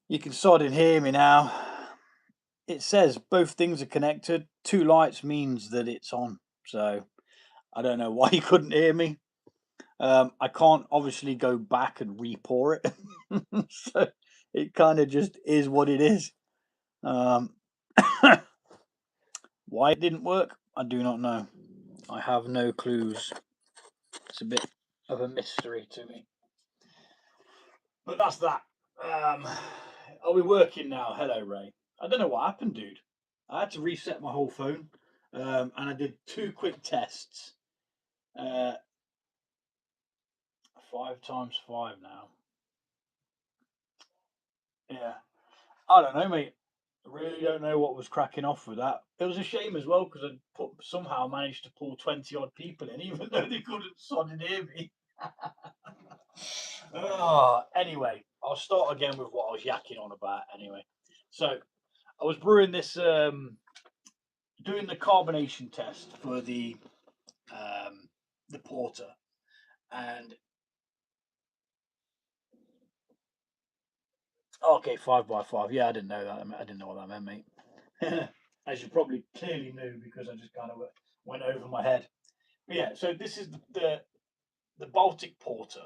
You can sort of hear me now. It says both things are connected. Two lights means that it's on. So I don't know why you couldn't hear me. I can't obviously go back and re-pour it. So it kind of just is what it is. Um, why it didn't work, I do not know. I have no clues. It's a bit of a mystery to me. But that's that. Um, are we working now? Hello, Ray. I don't know what happened, dude. I had to reset my whole phone, and I did two quick tests. Uh, 5 times 5 now. Yeah, I don't know, mate. I really don't know what was cracking off with that. It was a shame as well because I somehow managed to pull 20 odd people in, even though they couldn't sodding hear me. Oh, anyway, I'll start again with what I was yakking on about. Anyway, so I was brewing this, doing the carbonation test for the porter, and okay, 5 by 5. Yeah, I didn't know that. I didn't know what that meant, mate. As you probably clearly knew because I just kind of went over my head. But yeah, so this is the Baltic Porter.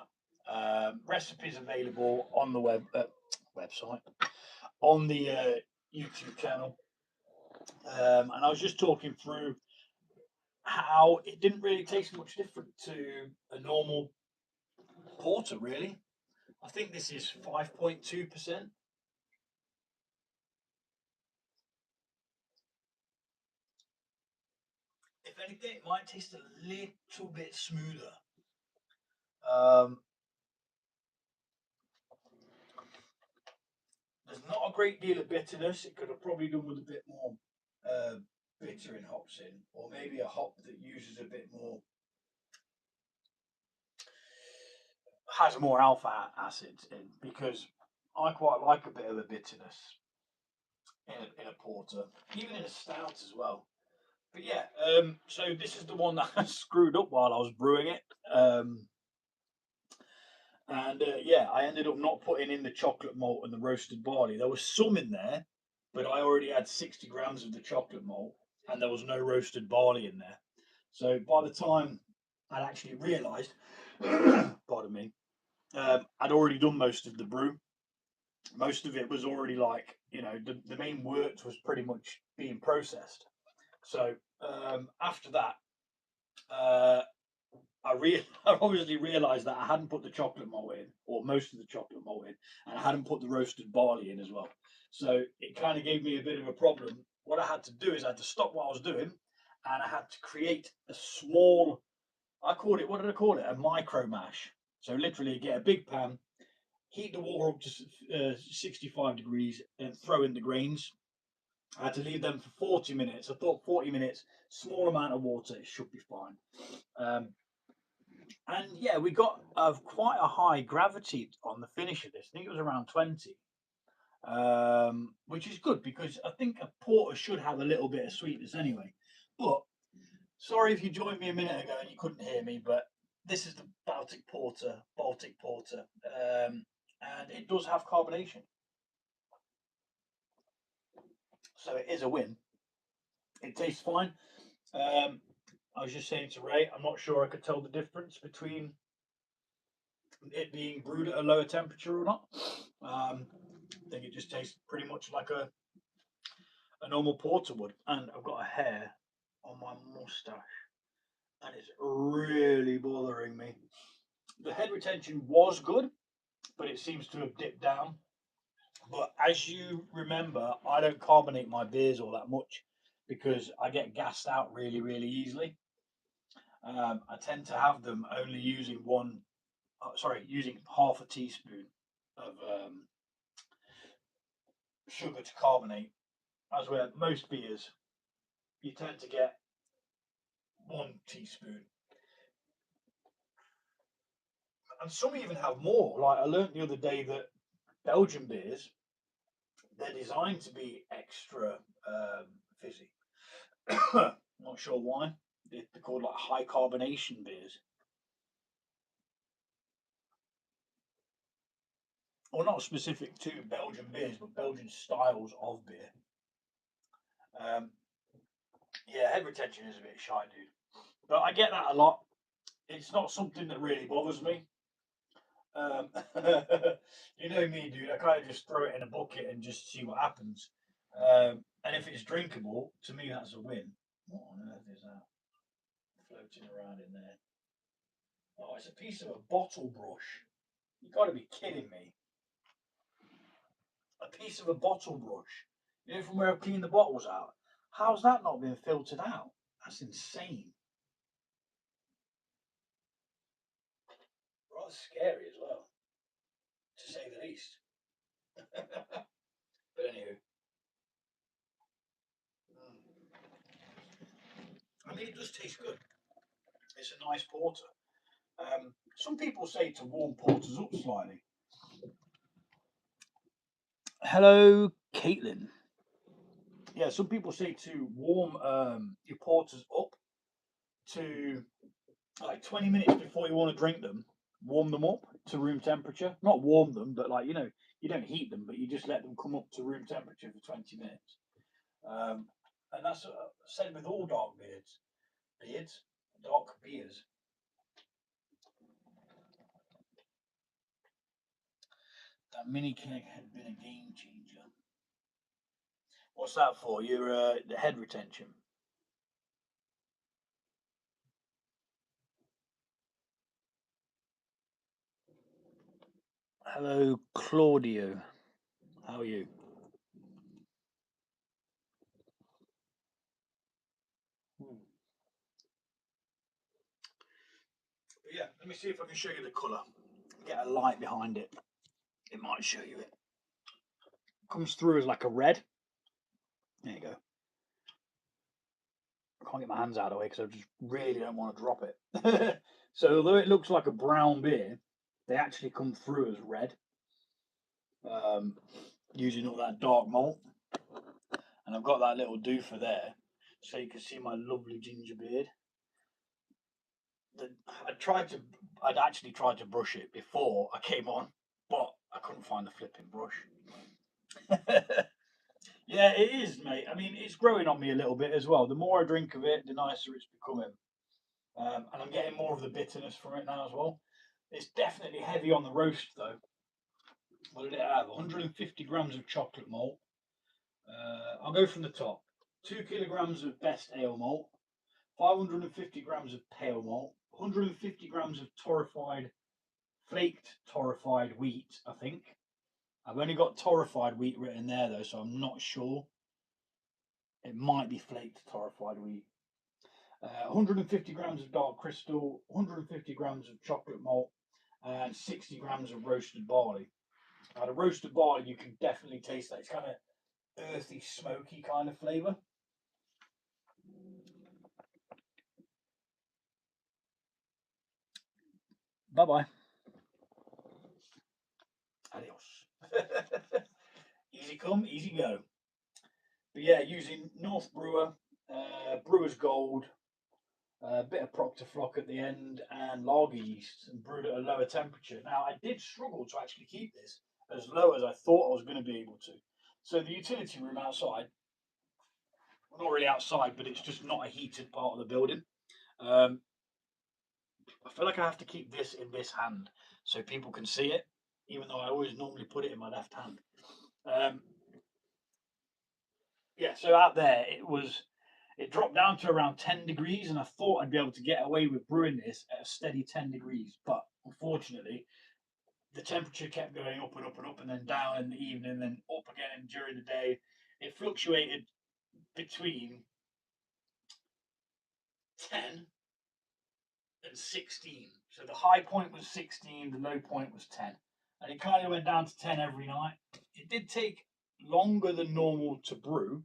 Recipes available on the website, on the YouTube channel. And I was just talking through how it didn't really taste much different to a normal porter, really. I think this is 5.2%. If anything, it might taste a little bit smoother. Um, there's not a great deal of bitterness. It could have probably done with a bit more uh, bitter in hops in, or maybe a hop that uses a bit more, has more alpha acid in, because I quite like a bit of a bitterness in a porter, even in a stout as well. But yeah, so this is the one that I screwed up while I was brewing it. And yeah, I ended up not putting in the chocolate malt and the roasted barley. There was some in there, but I already had 60 grams of the chocolate malt, and there was no roasted barley in there. So by the time I'd actually realised, pardon me, I'd already done most of the brew. Most of it was already like, the main wort was pretty much being processed. So after that, uh, I obviously realised that I hadn't put the chocolate malt in, or most of the chocolate malt in, and I hadn't put the roasted barley in as well. So it kind of gave me a bit of a problem. What I had to do is I had to stop what I was doing, and I had to create a small. I called it. What did I call it? A micro mash. So literally, get a big pan, heat the water up to 65 degrees, and throw in the grains. I had to leave them for 40 minutes. I thought 40 minutes, small amount of water, it should be fine. Um, and yeah, we got quite a high gravity on the finish of this. I think it was around 20, which is good because I think a porter should have a little bit of sweetness anyway. But sorry if you joined me a minute ago and you couldn't hear me, but this is the Baltic Porter, and it does have carbonation, so it is a win. It tastes fine. Um, I was just saying to Ray, I'm not sure I could tell the difference between it being brewed at a lower temperature or not. I think it just tastes pretty much like a normal porter would. And I've got a hair on my mustache, and it's really bothering me. The head retention was good, but it seems to have dipped down. But as you remember, I don't carbonate my beers all that much because I get gassed out really, really easily. I tend to have them only using using half a teaspoon of sugar to carbonate, as where most beers you tend to get 1 teaspoon, and some even have more. Like I learned the other day that Belgian beers, they're designed to be extra fizzy. Not sure why. They're called like high carbonation beers. Well, not specific to Belgian beers, but Belgian styles of beer. Um, yeah, head retention is a bit shy, dude. But I get that a lot. It's not something that really bothers me. Um, you know me, dude. I kind of just throw it in a bucket and just see what happens. And if it's drinkable, to me that's a win. What on earth is that floating around in there? Oh, it's a piece of a bottle brush. You got to be kidding me! A piece of a bottle brush. You know, from where I cleaned the bottles out. How's that not been filtered out? That's insane. Rather scary as well, to say the least. But anywho, I mean, it does taste good. It's a nice porter. Some people say to warm porters up slightly. Hello, Caitlin. Yeah, some people say to warm your porters up to like 20 minutes before you want to drink them. Warm them up to room temperature. Not warm them, but like, you don't heat them, but you just let them come up to room temperature for 20 minutes. Um, and that's said with all dark beers, dark beers. That mini keg had been a game changer. What's that for? Your the head retention. Hello, Claudio. How are you? Hmm. But yeah, let me see if I can show you the colour. Get a light behind it. It might show you it. Comes through as like a red. There you go. I can't get my hands out of the way because I just really don't want to drop it. So although it looks like a brown beer, they actually come through as red, um, using all that dark malt. And I've got that little doofer there, so you can see my lovely ginger beard. The, I tried to, I'd actually tried to brush it before I came on, but I couldn't find the flipping brush. Yeah, it is, mate. I mean, it's growing on me a little bit as well. The more I drink of it, the nicer it's becoming. And I'm getting more of the bitterness from it now as well. It's definitely heavy on the roast though. What did it have? 150 grams of chocolate malt. I'll go from the top. 2 kilograms of best ale malt, 550 grams of pale malt, 150 grams of torrefied, flaked torrefied wheat, I think. I've only got torrefied wheat written there though, so I'm not sure. It might be flaked torrefied wheat. 150 grams of dark crystal, 150 grams of chocolate malt, and 60 grams of roasted barley. Now, the roasted barley, you can definitely taste that. It's kind of earthy, smoky kind of flavour. Bye bye. Adios. Easy come, easy go. But yeah, using North Brewer, Brewer's Gold, a bit of Proctor Flock at the end, and lager yeast, and brewed at a lower temperature. Now, I did struggle to actually keep this as low as I thought I was going to be able to. So the utility room outside, well, not really outside, but it's just not a heated part of the building. Um, I feel like I have to keep this in this hand so people can see it, even though I always normally put it in my left hand. Um, yeah, so out there it dropped down to around 10 degrees, and I thought I'd be able to get away with brewing this at a steady 10 degrees, but unfortunately, the temperature kept going up and up and up, and then down in the evening, and then up again during the day. It fluctuated between 10 and 16. So the high point was 16, the low point was 10. And it kind of went down to 10 every night. It did take longer than normal to brew.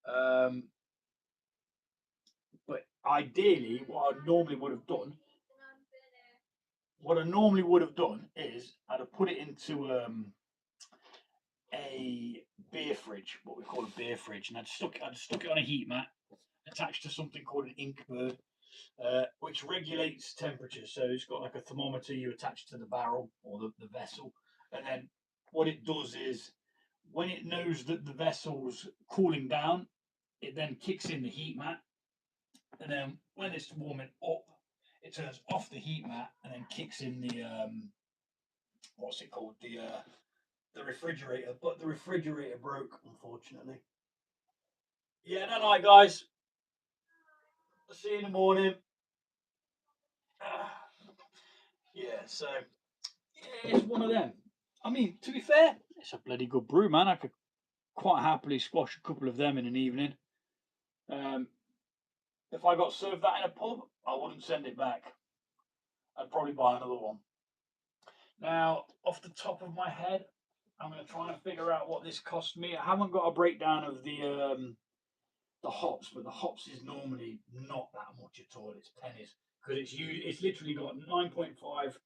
Um, but ideally, what I normally would have done is I'd have put it into a beer fridge, what we call a beer fridge, and I'd stuck it on a heat mat attached to something called an ink bird, which regulates temperature. So it's got like a thermometer you attach to the barrel or the vessel, and then what it does is when it knows that the vessel's cooling down, it then kicks in the heat mat, and then when it's warming up, it turns off the heat mat and then kicks in the what's it called, the refrigerator. But the refrigerator broke, unfortunately. Yeah, no, night, guys. I'll see you in the morning. Yeah, so yeah, it's one of them. I mean, to be fair, it's a bloody good brew, man. I could quite happily squash a couple of them in an evening. Um, if I got served that in a pub, I wouldn't send it back. I'd probably buy another one. Now, off the top of my head, I'm going to try and figure out what this cost me. I haven't got a breakdown of the hops, but the hops is normally not that much at all. It's pennies because it's literally got 9.5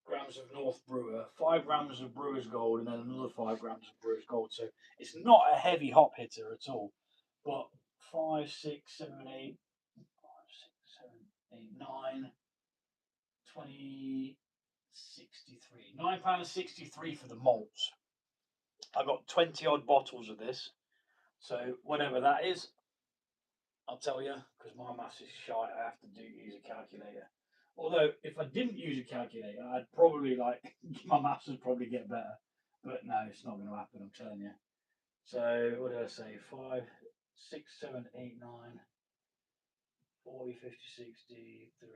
grams of North Brewer, 5 grams of Brewer's Gold, and then another 5 grams of Brewer's Gold. So it's not a heavy hop hitter at all. But 5, 6, 7, 8, 5, 6, 7, 8, 9, 20, 63. £9.63 for the malts. I got 20 odd bottles of this. So whatever that is, I'll tell you, because my maths is shite. I have to use a calculator. Although if I didn't use a calculator, I'd probably my maths would probably get better. But no, it's not going to happen. I'm telling you. So what did I say? 5, 6, 7, 8, 9, 40, 50, 60, 3,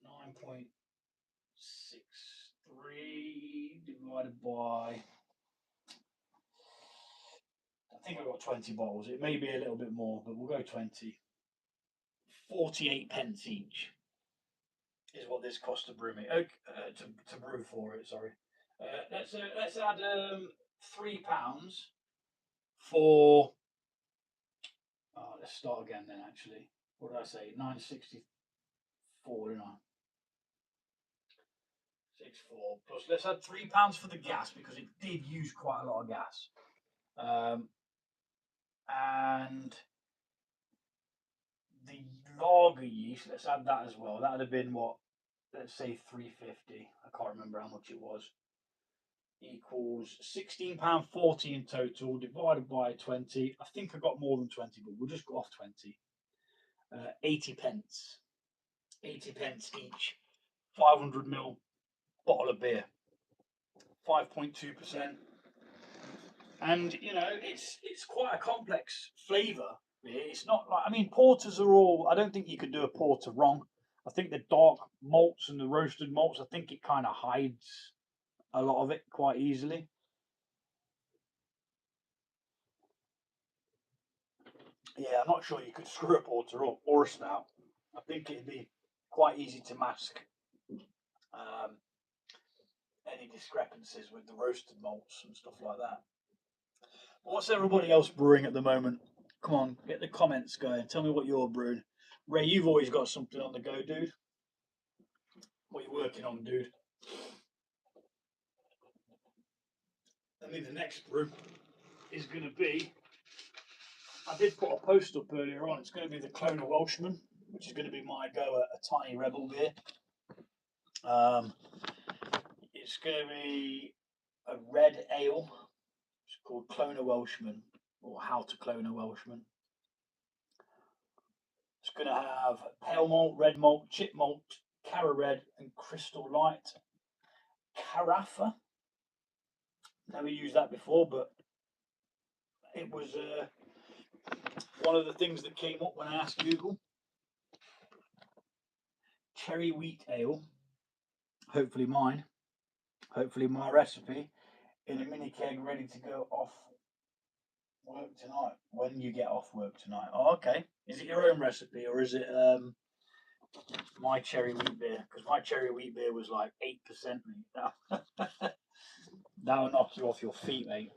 9.63 divided by. I think I've got 20 bottles. It may be a little bit more, but we'll go 20. 48 pence each is what this cost to brew me. To brew for it. Sorry. Let's add £3 for. Oh, let's start again then. Actually, what did I say? 964, didn't I? 64 plus. Let's add £3 for the gas because it did use quite a lot of gas. And the lager yeast. Let's add that as well. That would have been what? Let's say 350. I can't remember how much it was. Equals £16.40 in total divided by 20. I think I got more than 20, but we'll just go off 20. 80 pence. 80 pence each. 500ml bottle of beer. 5.2%. And you know, it's quite a complex flavour. It's not like, I mean, porters are all. I don't think you could do a porter wrong. I think the dark malts and the roasted malts, I think it kind of hides a lot of it quite easily. Yeah, I'm not sure you could screw a porter up or a stout. I think it'd be quite easy to mask any discrepancies with the roasted malts and stuff like that. But what's everybody else brewing at the moment? Come on, get the comments going. Tell me what you're brewing. Ray, you've always got something on the go, dude. What are you working on, dude? I mean, the next brew is going to be. I did put a post up earlier on. It's going to be the Clone Welshman, which is going to be my go at a tiny rebel beer. It's going to be a red ale. It's called Clone a Welshman, or How to Clone a Welshman. It's going to have pale malt, red malt, chip malt, Cara Red, and Crystal Light. Carafa. Never used that before, but it was one of the things that came up when I asked Google. Cherry wheat ale. Hopefully mine. Hopefully my recipe in a mini keg ready to go off work tonight. When you get off work tonight. Oh, okay. Is it your own recipe or is it my cherry wheat beer? Because my cherry wheat beer was like 8%, mate. That'll knock you off your feet, mate.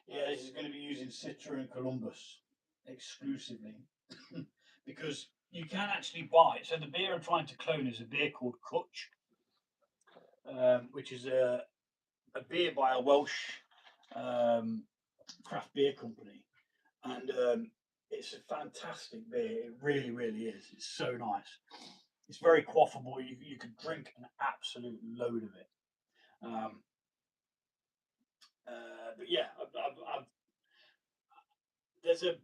Yeah, this is going to be using Citra and Columbus exclusively. Because you can actually buy it. So the beer I'm trying to clone is a beer called Kutch, which is a beer by a Welsh craft beer company. And it's a fantastic beer. It really, really is. It's so nice. It's very quaffable. You could drink an absolute load of it. Um, but yeah, there's a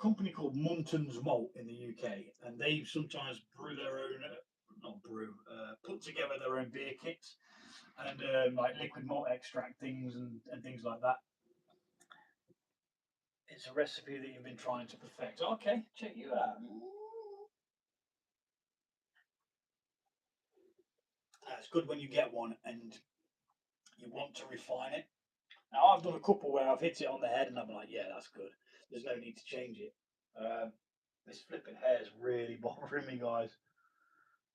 company called Munton's Malt in the UK, and they sometimes brew their own, not brew, put together their own beer kits and like liquid malt extract things and things like that. It's a recipe that you've been trying to perfect. Okay, check you out. It's good when you get one and you want to refine it. Now, I've done a couple where I've hit it on the head and I'm like, yeah, that's good. There's no need to change it. This flipping hair is really bothering me, guys.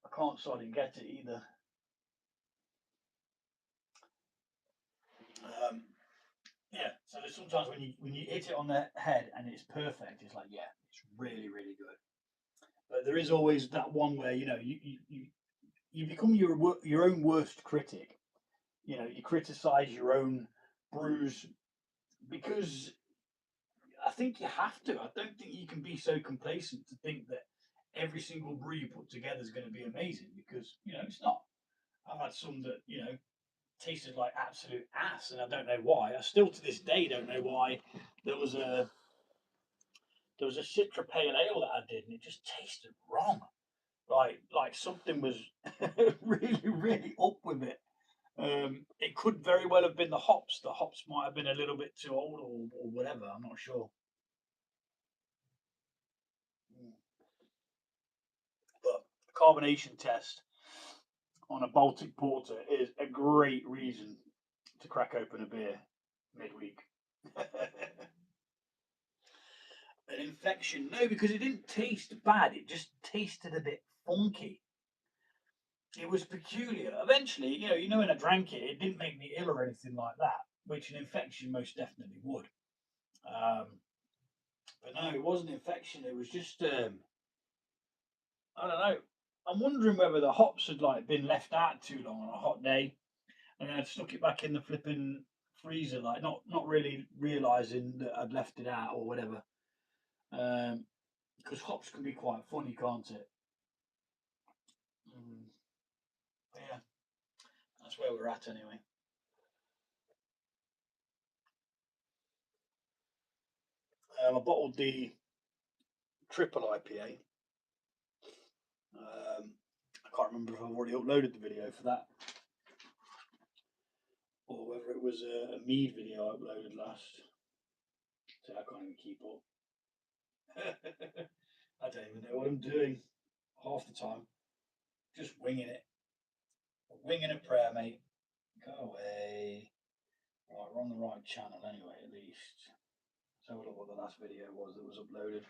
I can't sort and get it either. Um, yeah, so there's sometimes when you hit it on the head and it's perfect, it's like, yeah, it's really really good. But there is always that one where you become your own worst critic. You criticize your own brews because I think you have to. I don't think you can be so complacent to think that every single brew you put together is going to be amazing because it's not. I've had some that tasted like absolute ass, and I don't know why. I still to this day don't know why. There was a Citra Pale Ale that I did, and it just tasted wrong. Like something was really really up with it. It could very well have been the hops. The hops might have been a little bit too old or whatever. I'm not sure. Mm. But carbonation test on a Baltic porter is a great reason to crack open a beer midweek. An infection? No, because it didn't taste bad. It just tasted a bit funky. It was peculiar. Eventually, when I drank it, it didn't make me ill or anything like that, which an infection most definitely would. Um, but no, it wasn't infection. It was just I don't know. I'm wondering whether the hops had like been left out too long on a hot day, and I'd stuck it back in the flipping freezer, like not really realizing that I'd left it out or whatever. Because hops can be quite funny, can't it? Mm, but yeah, that's where we're at anyway. I bottled the triple IPA. I can't remember if I've already uploaded the video for that or whether it was a mead video I uploaded last. So I can't even keep up. I don't even know what I'm doing half the time. Just winging it. Winging a prayer, mate. Go away. Right, we're on the right channel anyway, at least. Let's have a look what the last video was that was uploaded.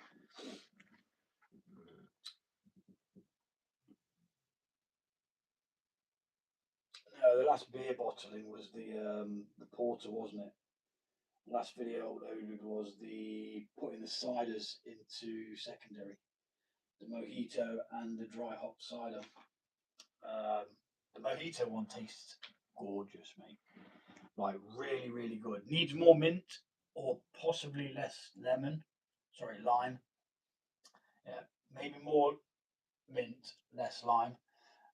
No, the last beer bottling was the porter, wasn't it? The last video uploaded was the putting the ciders into secondary, the mojito and the dry hop cider. Um, the mojito one tastes gorgeous, mate. Like really, really good. Needs more mint or possibly less lemon. Sorry, lime. Yeah, maybe more mint, less lime.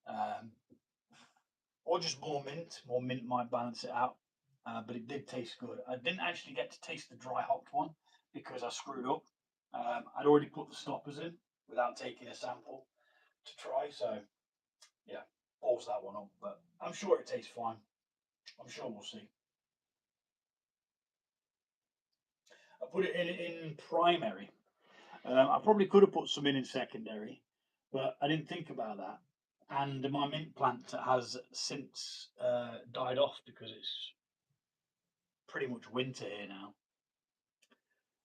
Um, or just more mint. More mint might balance it out. But it did taste good. I didn't actually get to taste the dry hopped one because I screwed up. I'd already put the stoppers in without taking a sample to try. So yeah, balls that one up. But I'm sure it tastes fine. I'm sure we'll see. I put it in primary. I probably could have put some in secondary, but I didn't think about that. And my mint plant has since died off because it's pretty much winter here now.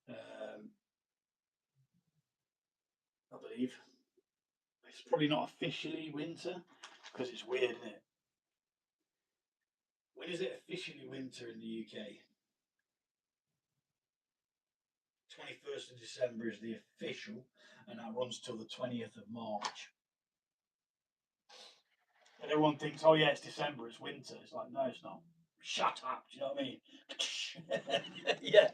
Um, I believe it's probably not officially winter because it's weird, isn't it? When is it officially winter in the UK? 21st of December is the official, and that runs till the 20th of March. And everyone thinks, oh yeah, it's December, it's winter. It's like, no, it's not. Shut up. Do you know what I mean? Yeah.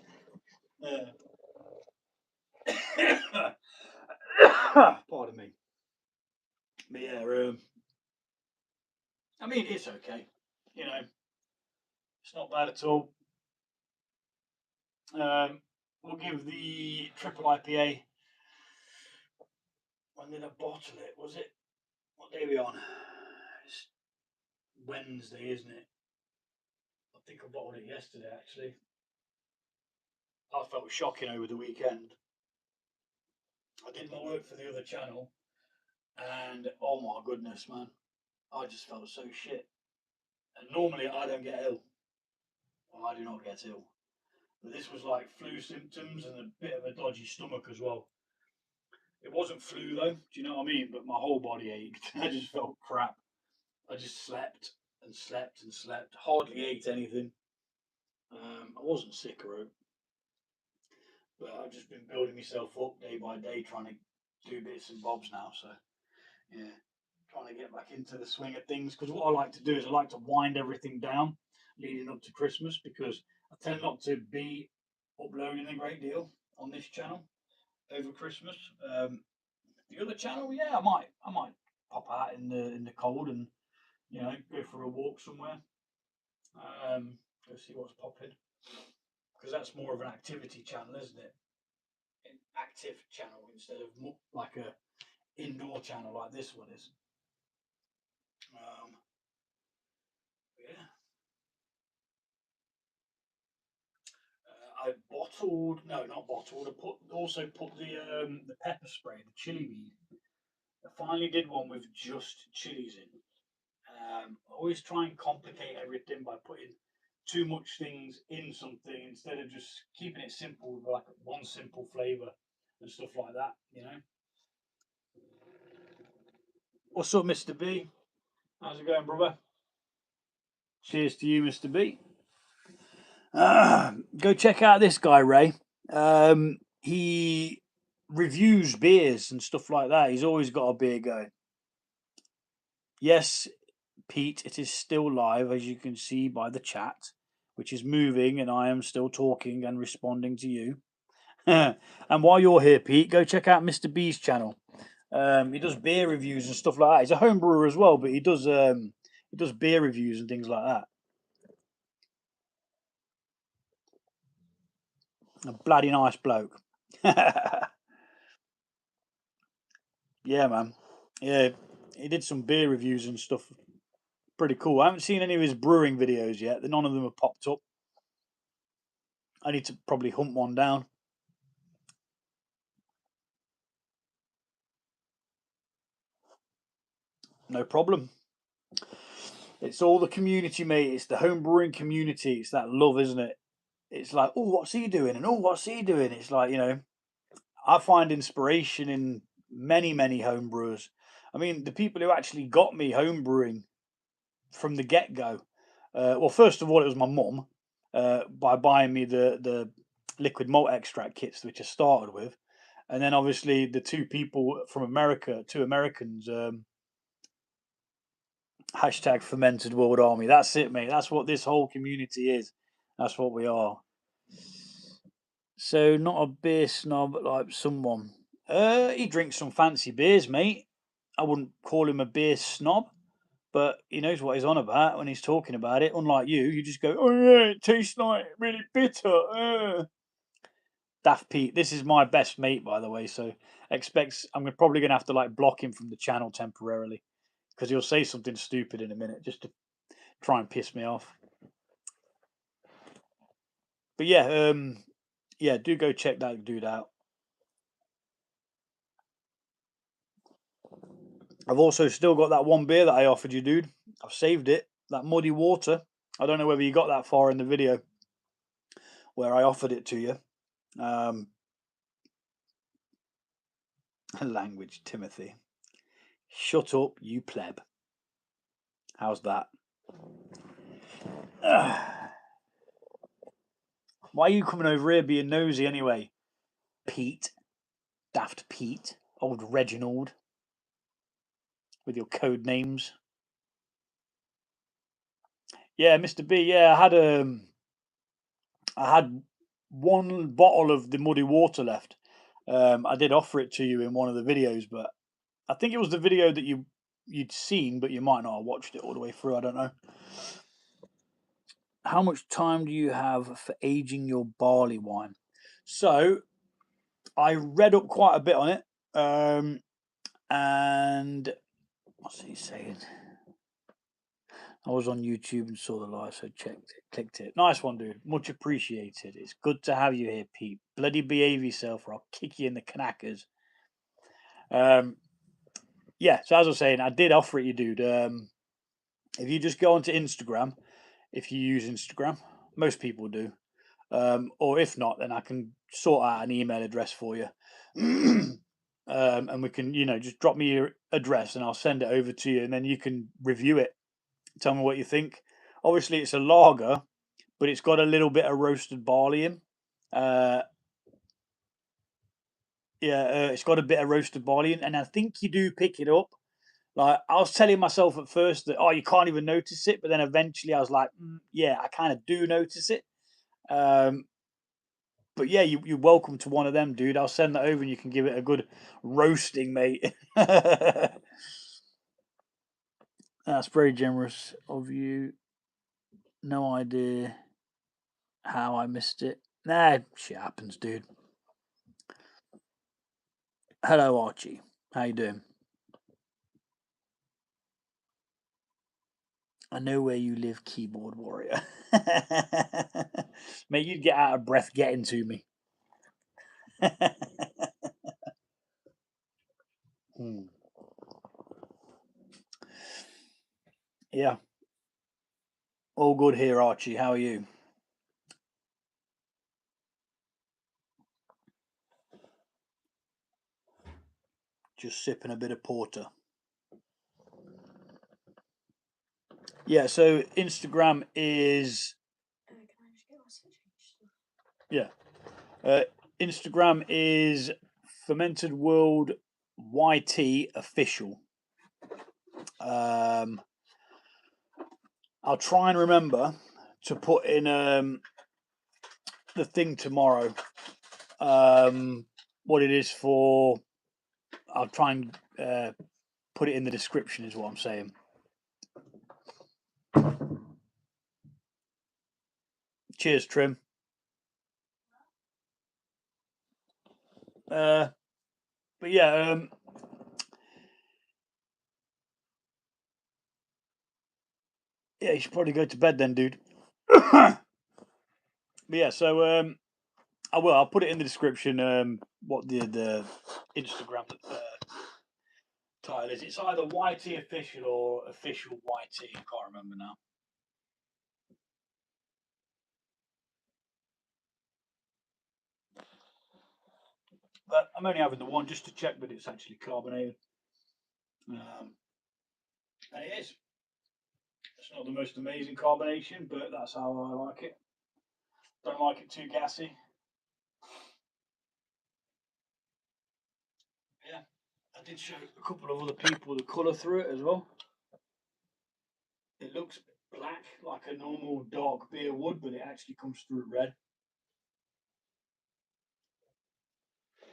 Pardon me. But yeah, I mean, it's okay. You know, it's not bad at all. Um, we'll give the triple IPA. When did I bottle it? Was it, what day are we on? It's Wednesday, isn't it? I think I bottled it yesterday, actually. I felt shocking over the weekend. I did my work for the other channel, and oh my goodness, man, I just felt so shit. And normally I don't get ill. Well, I do not get ill. But this was like flu symptoms and a bit of a dodgy stomach as well. It wasn't flu though, do you know what I mean? But my whole body ached. I just felt crap. I just slept and slept and slept. Hardly ate anything. I wasn't sick or anything, but I've just been building myself up day by day, trying to do bits and bobs now. So yeah, trying to get back into the swing of things. Because what I like to do is I like to wind everything down leading up to Christmas, because I tend not to be uploading a great deal on this channel over Christmas. The other channel, yeah, I might pop out in the cold and go for a walk somewhere. Go see what's popping, because that's more of an activity channel, isn't it? An active channel instead of like a indoor channel like this one is. Um, yeah, I bottled, no, not bottled. Also put the pepper spray, the chili weed. I finally did one with just chilies in. I always try and complicate everything by putting too much things in something instead of just keeping it simple with like one simple flavor and stuff like that. What's up, Mr. B? How's it going, brother? Cheers to you, Mr. B. Go check out this guy, Ray. He reviews beers and stuff like that. He's always got a beer going. Yes, Pete, it is still live, as you can see by the chat, which is moving, and I am still talking and responding to you. And while you're here, Pete, go check out Mr. B's channel. He does beer reviews and stuff like that. He's a home brewer as well, but he does beer reviews and things like that. A bloody nice bloke. Yeah, man. Yeah, he did some beer reviews and stuff. Pretty cool. I haven't seen any of his brewing videos yet. None of them have popped up. I need to probably hunt one down. No problem. It's all the community, mate. It's the home brewing community. It's that love, isn't it? It's like, oh, what's he doing? And oh, what's he doing? It's like, I find inspiration in many, many home brewers. I mean, the people who actually got me home brewing from the get go. Well, first of all, it was my mum by buying me the liquid malt extract kits, which I started with, and then obviously the two people from America, two Americans. Hashtag fermented world army. That's it, mate. That's what this whole community is. That's what we are. So not a beer snob like someone. He drinks some fancy beers, mate. I wouldn't call him a beer snob, but he knows what he's on about when he's talking about it. Unlike you just go, "Oh yeah, it tastes like really bitter." Daft Pete. This is my best mate, by the way. So I'm probably gonna have to like block him from the channel temporarily because he'll say something stupid in a minute just to try and piss me off. But yeah, do go check that dude out. I've also still got that one beer that I offered you, dude. I've saved it. That muddy water. I don't know whether you got that far in the video where I offered it to you. Language, Timothy. Shut up, you pleb. How's that? Why are you coming over here being nosy anyway? Pete. Daft Pete. Old Reginald. With your code names. Yeah, Mr. B, yeah, I had one bottle of the muddy water left. I did offer it to you in one of the videos, but I think it was the video that you you'd seen, but you might not have watched it all the way through. I don't know. How much time do you have for aging your barley wine? So I read up quite a bit on it, and what's he saying? I was on YouTube and saw the live, so checked it, clicked it. Nice one, dude. Much appreciated. It's good to have you here, Pete. Bloody behave yourself, or I'll kick you in the knackers. Yeah. So as I was saying, I did offer it you, dude. If you just go onto Instagram, if you use Instagram, most people do. Or if not, then I can sort out an email address for you. And we can, just drop me your address and I'll send it over to you, and then you can review it. Tell me what you think. Obviously, it's a lager, but it's got a little bit of roasted barley in. Uh, yeah, it's got a bit of roasted barley in, and I think you do pick it up. Like, I was telling myself at first that, oh, you can't even notice it, but then eventually I was like, yeah, I kind of do notice it. But yeah, you're welcome to one of them, dude. I'll send that over and you can give it a good roasting, mate. That's very generous of you. No idea how I missed it. Nah, shit happens, dude. Hello, Archie. How you doing? I know where you live, keyboard warrior. Mate, you'd get out of breath getting to me. Hmm. Yeah. All good here, Archie. How are you? Just sipping a bit of porter. Yeah, so Instagram is yeah. Instagram is Fermented World YT official. I'll try and remember to put in the thing tomorrow. What it is for. I'll try and put it in the description. Is what I'm saying. Cheers, Trim. But yeah, yeah, you should probably go to bed then, dude. But yeah, so I will. I'll put it in the description. What the Instagram title is? It's either YT official or official YT. I can't remember now. But I'm only having the one just to check that it's actually carbonated. And it is. It's not the most amazing carbonation, but that's how I like it. Don't like it too gassy. Yeah. I did show a couple of other people the colour through it as well. It looks black like a normal dark beer would, but it actually comes through red.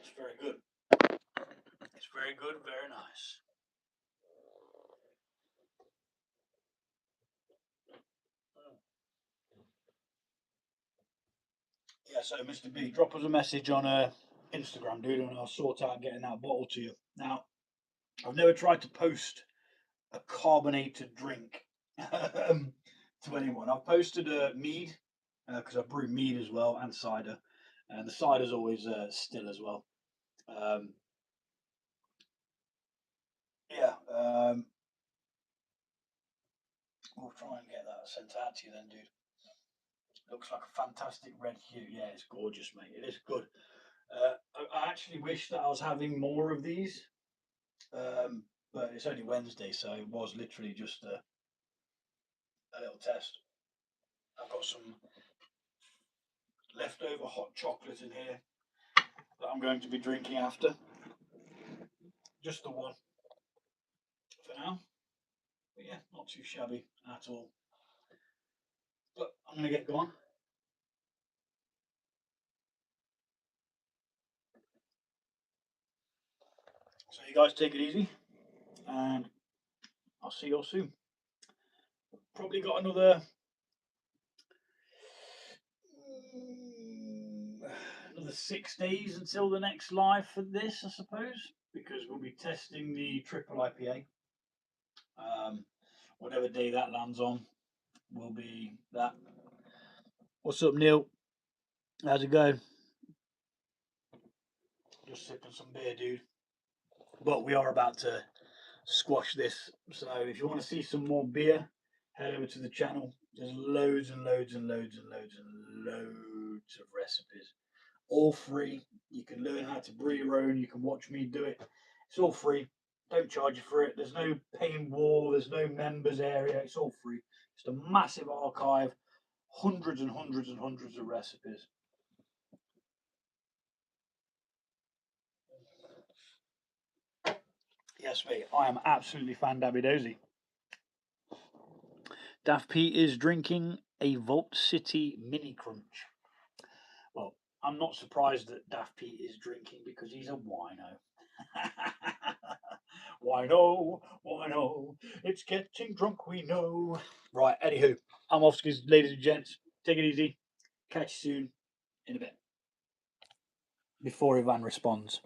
It's very good. It's very good, very nice. Yeah, so Mr. B, drop us a message on Instagram, dude, and I'll sort out getting that bottle to you. Now, I've never tried to post a carbonated drink to anyone. I've posted mead because I brew mead as well and cider, and the cider's always still as well. Um, yeah, we'll try and get that sent out to you then, dude. Looks like a fantastic red hue. Yeah, it's gorgeous, mate. It is good. I actually wish that I was having more of these, but it's only Wednesday, so it was literally just a little test. I've got some leftover hot chocolate in here that I'm going to be drinking after. Just the one for now. But yeah, not too shabby at all. But I'm going to get going. So you guys take it easy, and I'll see you all soon. Probably got another 6 days until the next live for this, I suppose, because we'll be testing the triple IPA. Whatever day that lands on will be that. What's up, Neil? How's it going? Just sipping some beer, dude. But we are about to squash this. So if you want to see some more beer, head over to the channel. There's loads and loads and loads and loads and loads of recipes. All free. You can learn how to brew your own. You can watch me do it. It's all free. Don't charge you for it. There's no paying wall. There's no members area. It's all free. Just a massive archive. Hundreds and hundreds and hundreds of recipes. Yes, mate. I am absolutely fan-dabby-dozy. Daft Pete is drinking a Vault City Mini Crunch. Well, I'm not surprised that Daft Pete is drinking because he's a wino. Wino, it's getting drunk, we know. Right, anywho, I'm off, ladies and gents. Take it easy. Catch you soon in a bit. Before Ivan responds.